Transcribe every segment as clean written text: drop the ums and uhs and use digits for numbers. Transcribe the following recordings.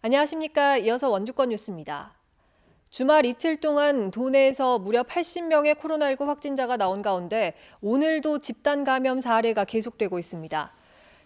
안녕하십니까. 이어서 원주권 뉴스입니다. 주말 이틀 동안 도내에서 무려 80명의 코로나19 확진자가 나온 가운데 오늘도 집단 감염 사례가 계속되고 있습니다.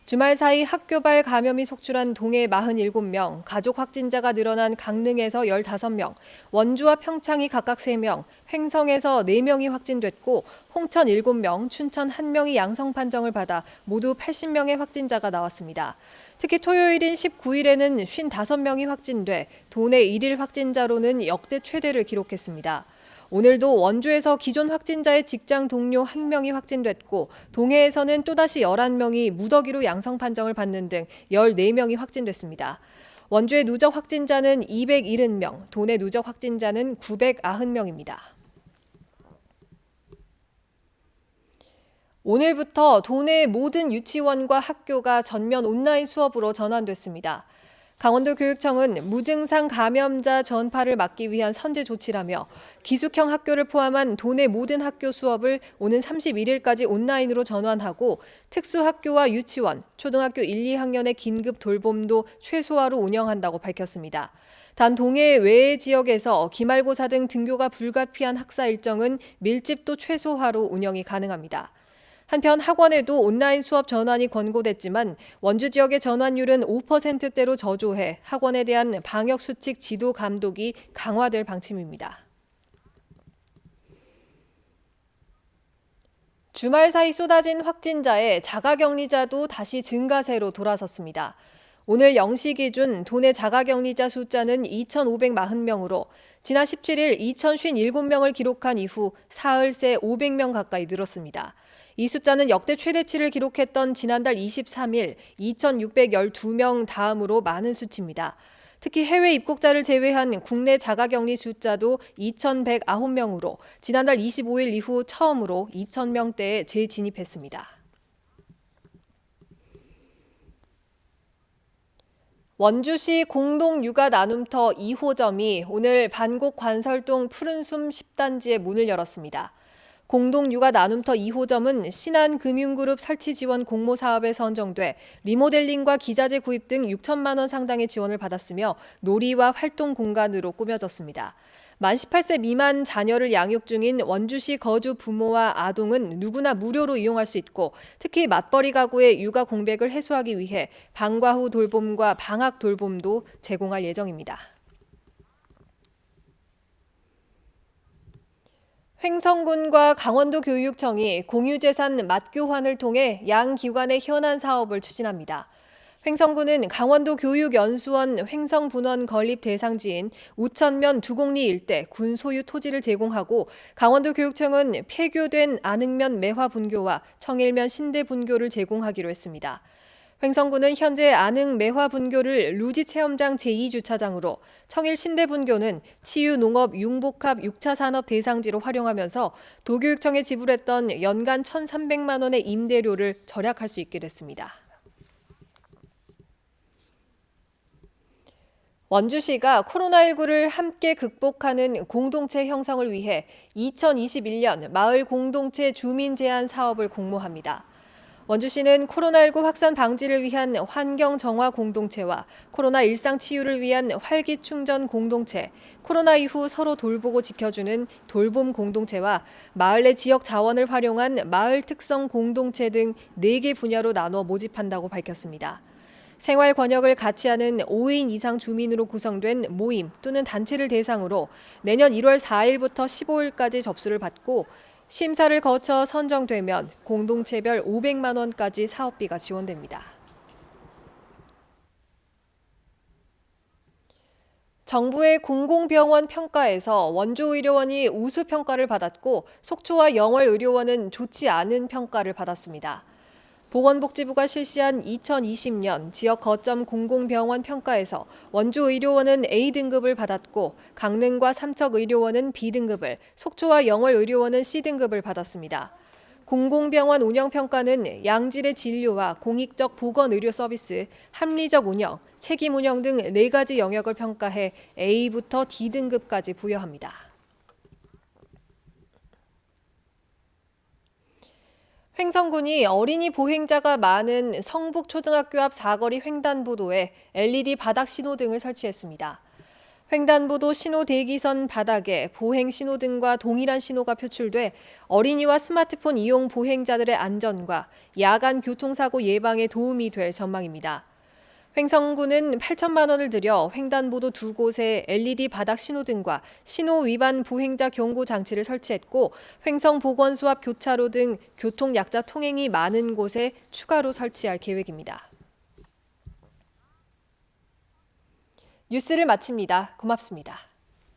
주말 사이 학교발 감염이 속출한 동해 47명, 가족 확진자가 늘어난 강릉에서 15명, 원주와 평창이 각각 3명, 횡성에서 4명이 확진됐고 홍천 7명, 춘천 1명이 양성 판정을 받아 모두 80명의 확진자가 나왔습니다. 특히 토요일인 19일에는 55명이 확진돼 도내 1일 확진자로는 역대 최대를 기록했습니다. 오늘도 원주에서 기존 확진자의 직장 동료 1명이 확진됐고 동해에서는 또다시 11명이 무더기로 양성 판정을 받는 등 14명이 확진됐습니다. 원주의 누적 확진자는 270명, 도내 누적 확진자는 990명입니다. 오늘부터 도내 모든 유치원과 학교가 전면 온라인 수업으로 전환됐습니다. 강원도 교육청은 무증상 감염자 전파를 막기 위한 선제 조치라며 기숙형 학교를 포함한 도내 모든 학교 수업을 오는 31일까지 온라인으로 전환하고 특수학교와 유치원, 초등학교 1, 2학년의 긴급 돌봄도 최소화로 운영한다고 밝혔습니다. 단 동해 외의 지역에서 기말고사 등 등교가 불가피한 학사 일정은 밀집도 최소화로 운영이 가능합니다. 한편 학원에도 온라인 수업 전환이 권고됐지만 원주 지역의 전환율은 5%대로 저조해 학원에 대한 방역수칙 지도 감독이 강화될 방침입니다. 주말 사이 쏟아진 확진자에 자가격리자도 다시 증가세로 돌아섰습니다. 오늘 0시 기준 도내 자가격리자 숫자는 2,540명으로 지난 17일 2,057명을 기록한 이후 사흘 새 500명 가까이 늘었습니다. 이 숫자는 역대 최대치를 기록했던 지난달 23일 2,612명 다음으로 많은 수치입니다. 특히 해외 입국자를 제외한 국내 자가격리 숫자도 2,109명으로 지난달 25일 이후 처음으로 2,000명대에 재진입했습니다. 원주시 공동육아 나눔터 2호점이 오늘 반곡 관설동 푸른숨 10단지에 문을 열었습니다. 공동육아 나눔터 2호점은 신한금융그룹 설치 지원 공모 사업에 선정돼 리모델링과 기자재 구입 등 6천만 원 상당의 지원을 받았으며 놀이와 활동 공간으로 꾸며졌습니다. 만 18세 미만 자녀를 양육 중인 원주시 거주 부모와 아동은 누구나 무료로 이용할 수 있고 특히 맞벌이 가구의 육아 공백을 해소하기 위해 방과 후 돌봄과 방학 돌봄도 제공할 예정입니다. 횡성군과 강원도 교육청이 공유재산 맞교환을 통해 양 기관의 현안 사업을 추진합니다. 횡성군은 강원도 교육연수원 횡성분원 건립 대상지인 우천면 두곡리 일대 군 소유 토지를 제공하고 강원도 교육청은 폐교된 안흥면 매화 분교와 청일면 신대 분교를 제공하기로 했습니다. 횡성군은 현재 안흥 매화 분교를 루지 체험장 제2주차장으로 청일 신대 분교는 치유 농업 융복합 6차 산업 대상지로 활용하면서 도교육청에 지불했던 연간 1,300만 원의 임대료를 절약할 수 있게 됐습니다. 원주시가 코로나19를 함께 극복하는 공동체 형성을 위해 2021년 마을 공동체 주민 제안 사업을 공모합니다. 원주시는 코로나19 확산 방지를 위한 환경 정화 공동체와 코로나 일상 치유를 위한 활기충전 공동체, 코로나 이후 서로 돌보고 지켜주는 돌봄 공동체와 마을 내 지역 자원을 활용한 마을 특성 공동체 등 4개 분야로 나눠 모집한다고 밝혔습니다. 생활 권역을 같이 하는 5인 이상 주민으로 구성된 모임 또는 단체를 대상으로 내년 1월 4일부터 15일까지 접수를 받고 심사를 거쳐 선정되면 공동체별 500만 원까지 사업비가 지원됩니다. 정부의 공공병원 평가에서 원주의료원이 우수 평가를 받았고 속초와 영월의료원은 좋지 않은 평가를 받았습니다. 보건복지부가 실시한 2020년 지역 거점 공공병원 평가에서 원주의료원은 A등급을 받았고 강릉과 삼척의료원은 B등급을, 속초와 영월의료원은 C등급을 받았습니다. 공공병원 운영평가는 양질의 진료와 공익적 보건의료 서비스, 합리적 운영, 책임 운영 등 4가지 영역을 평가해 A부터 D등급까지 부여합니다. 횡성군이 어린이 보행자가 많은 성북초등학교 앞 사거리 횡단보도에 LED 바닥 신호등을 설치했습니다. 횡단보도 신호 대기선 바닥에 보행 신호등과 동일한 신호가 표출돼 어린이와 스마트폰 이용 보행자들의 안전과 야간 교통사고 예방에 도움이 될 전망입니다. 횡성군은 8천만 원을 들여 횡단보도 두 곳에 LED 바닥 신호등과 신호 위반 보행자 경고 장치를 설치했고 횡성 보건소 앞 교차로 등 교통 약자 통행이 많은 곳에 추가로 설치할 계획입니다. 뉴스를 마칩니다. 고맙습니다.